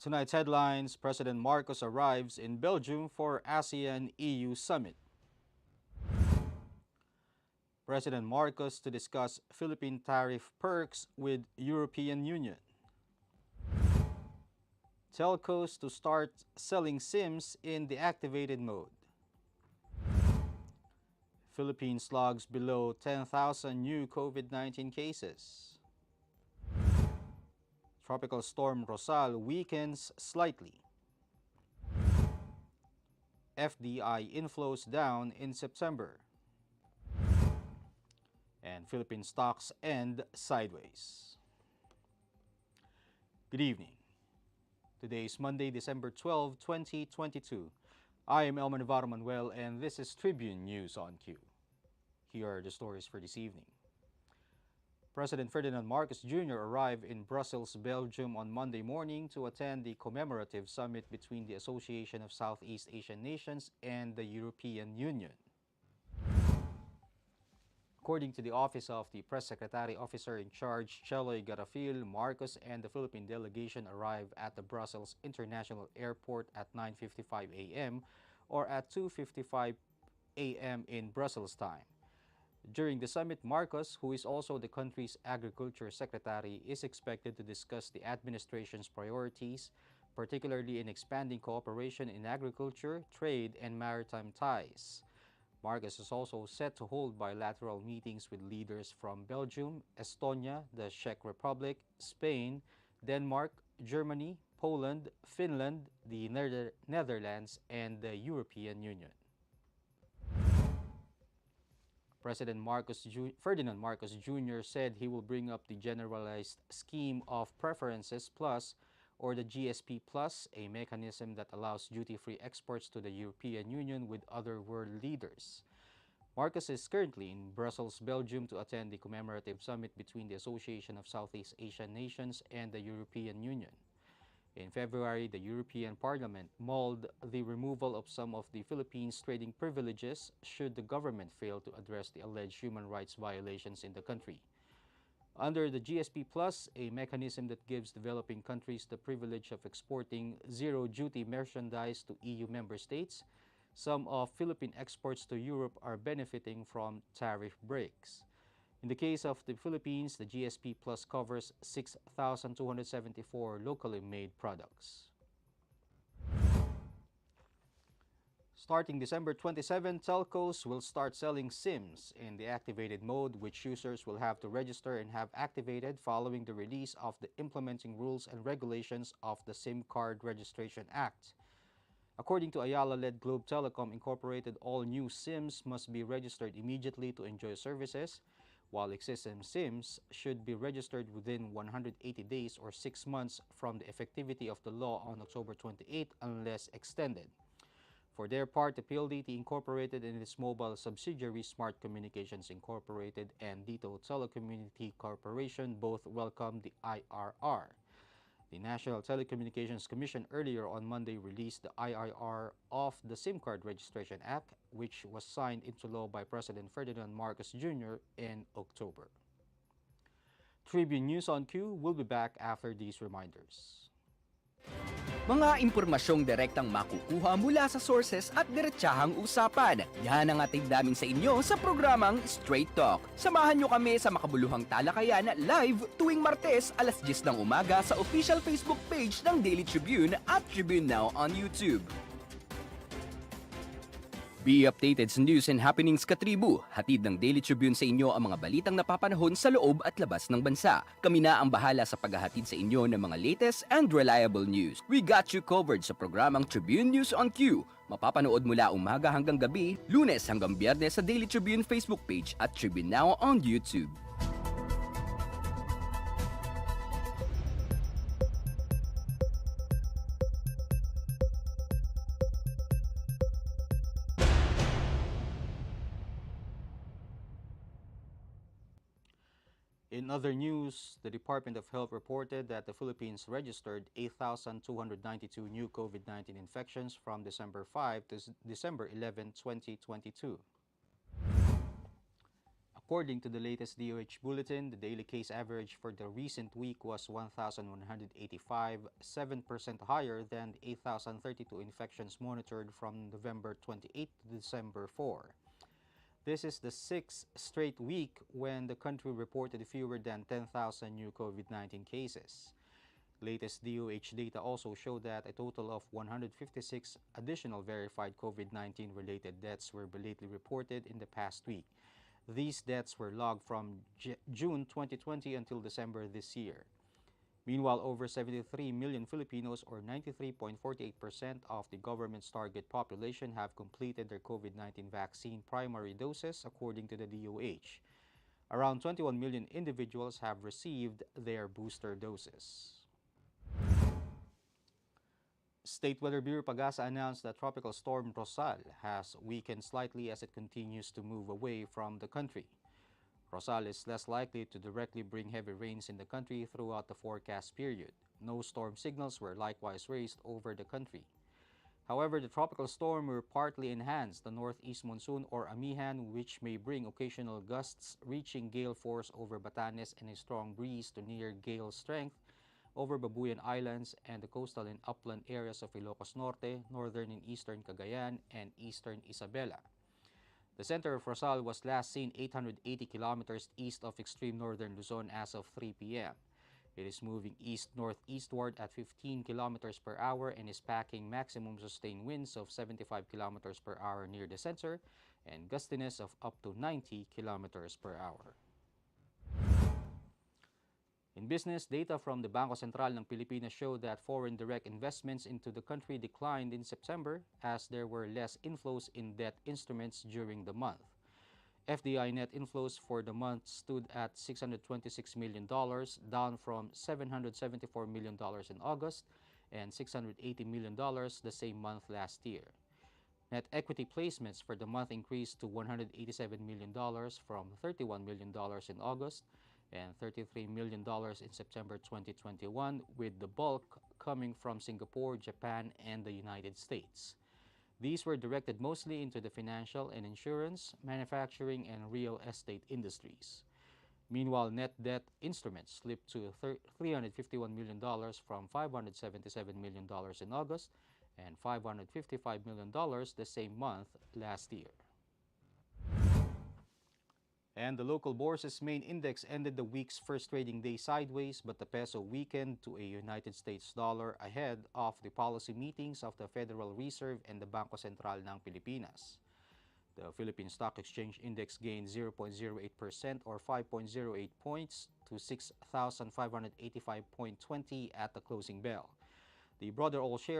Tonight's headlines: President Marcos arrives in Belgium for ASEAN-EU summit. President Marcos to discuss Philippine tariff perks with European Union. Telcos to start selling SIMs in deactivated mode. Philippines logs below 10,000 new COVID-19 cases. Tropical storm Rosal weakens slightly. FDI inflows down in September. And Philippine stocks end sideways. Good evening. Today is Monday, December 12, 2022. I am Elmer Navarro Manuel and this is Tribune News on Q. Here are the stories for this evening. President Ferdinand Marcos Jr. arrived in Brussels, Belgium on Monday morning to attend the commemorative summit between the Association of Southeast Asian Nations and the European Union. According to the Office of the Press Secretary Officer in Charge, Cheloy Garafil, Marcos and the Philippine delegation arrived at the Brussels International Airport at 9:55 a.m. or at 2:55 a.m. in Brussels time. During the summit, Marcos, who is also the country's Agriculture Secretary, is expected to discuss the administration's priorities, particularly in expanding cooperation in agriculture, trade, and maritime ties. Marcos is also set to hold bilateral meetings with leaders from Belgium, Estonia, the Czech Republic, Spain, Denmark, Germany, Poland, Finland, the Netherlands, and the European Union. President Ferdinand Marcos Jr. said he will bring up the Generalized Scheme of Preferences Plus, or the GSP Plus, a mechanism that allows duty-free exports to the European Union with other world leaders. Marcos is currently in Brussels, Belgium to attend the commemorative summit between the Association of Southeast Asian Nations and the European Union. In February, the European Parliament mulled the removal of some of the Philippines' trading privileges should the government fail to address the alleged human rights violations in the country. Under the GSP Plus, a mechanism that gives developing countries the privilege of exporting zero-duty merchandise to EU member states, some of Philippine exports to Europe are benefiting from tariff breaks. In the case of the Philippines, the GSP Plus covers 6,274 locally made products. Starting December 27, telcos will start selling SIMs in the activated mode, which users will have to register and have activated following the release of the implementing rules and regulations of the SIM Card Registration Act. According to Ayala-led Globe Telecom Incorporated, all new SIMs must be registered immediately to enjoy services, while existing SIMs should be registered within 180 days or 6 months from the effectivity of the law on October 28 unless extended. For their part, the PLDT Incorporated and its mobile subsidiary Smart Communications Incorporated and Dito Telecommunity Corporation both welcomed the IRR. The National Telecommunications Commission earlier on Monday released the IRR of the SIM Card Registration Act, which was signed into law by President Ferdinand Marcos Jr. in October. Tribune News on Q will be back after these reminders. Mga impormasyong direktang makukuha mula sa sources at diretsahang usapan. Yan ang atid namin sa inyo sa programang Straight Talk. Samahan nyo kami sa makabuluhang talakayan live tuwing Martes alas 10 ng umaga sa official Facebook page ng Daily Tribune at Tribune Now on YouTube. Be updated sa news and happenings katribu. Hatid ng Daily Tribune sa inyo ang mga balitang napapanahon sa loob at labas ng bansa. Kami na ang bahala sa paghahatid sa inyo ng mga latest and reliable news. We got you covered sa programang Tribune News on Q. Mapapanood mula umaga hanggang gabi, Lunes hanggang Biyernes sa Daily Tribune Facebook page at Tribune Now on YouTube. In other news, the Department of Health reported that the Philippines registered 8,292 new COVID-19 infections from December 5 to December 11, 2022. According to the latest DOH bulletin, the daily case average for the recent week was 1,185, 7% higher than the 8,032 infections monitored from November 28 to December 4. This is the sixth straight week when the country reported fewer than 10,000 new COVID-19 cases. Latest DOH data also show that a total of 156 additional verified COVID-19 related deaths were belatedly reported in the past week. These deaths were logged from June 2020 until December this year. Meanwhile, over 73 million Filipinos, or 93.48% of the government's target population, have completed their COVID-19 vaccine primary doses, according to the DOH. Around 21 million individuals have received their booster doses. State Weather Bureau Pagasa announced that Tropical Storm Rosal has weakened slightly as it continues to move away from the country. Rosal is less likely to directly bring heavy rains in the country throughout the forecast period. No storm signals were likewise raised over the country. However, the tropical storm will partly enhance the northeast monsoon, or amihan, which may bring occasional gusts reaching gale force over Batanes and a strong breeze to near gale strength over Babuyan Islands and the coastal and upland areas of Ilocos Norte, northern and eastern Cagayan, and eastern Isabela. The center of Rosal was last seen 880 kilometers east of extreme northern Luzon as of 3 p.m. It is moving east-northeastward at 15 kilometers per hour and is packing maximum sustained winds of 75 kilometers per hour near the center and gustiness of up to 90 kilometers per hour. In business, data from the Bangko Sentral ng Pilipinas show that foreign direct investments into the country declined in September as there were less inflows in debt instruments during the month. FDI net inflows for the month stood at $626 million, down from $774 million in August and $680 million the same month last year. Net equity placements for the month increased to $187 million from $31 million in August and $33 million in September 2021, with the bulk coming from Singapore, Japan, and the United States. These were directed mostly into the financial and insurance, manufacturing, and real estate industries. Meanwhile, net debt instruments slipped to $351 million from $577 million in August and $555 million the same month last year. And the local bourse's main index ended the week's first trading day sideways, but the peso weakened to a United States dollar ahead of the policy meetings of the Federal Reserve and the Bangko Sentral ng Pilipinas. The Philippine Stock Exchange Index gained 0.08% or 5.08 points to 6,585.20 at the closing bell. The broader all shares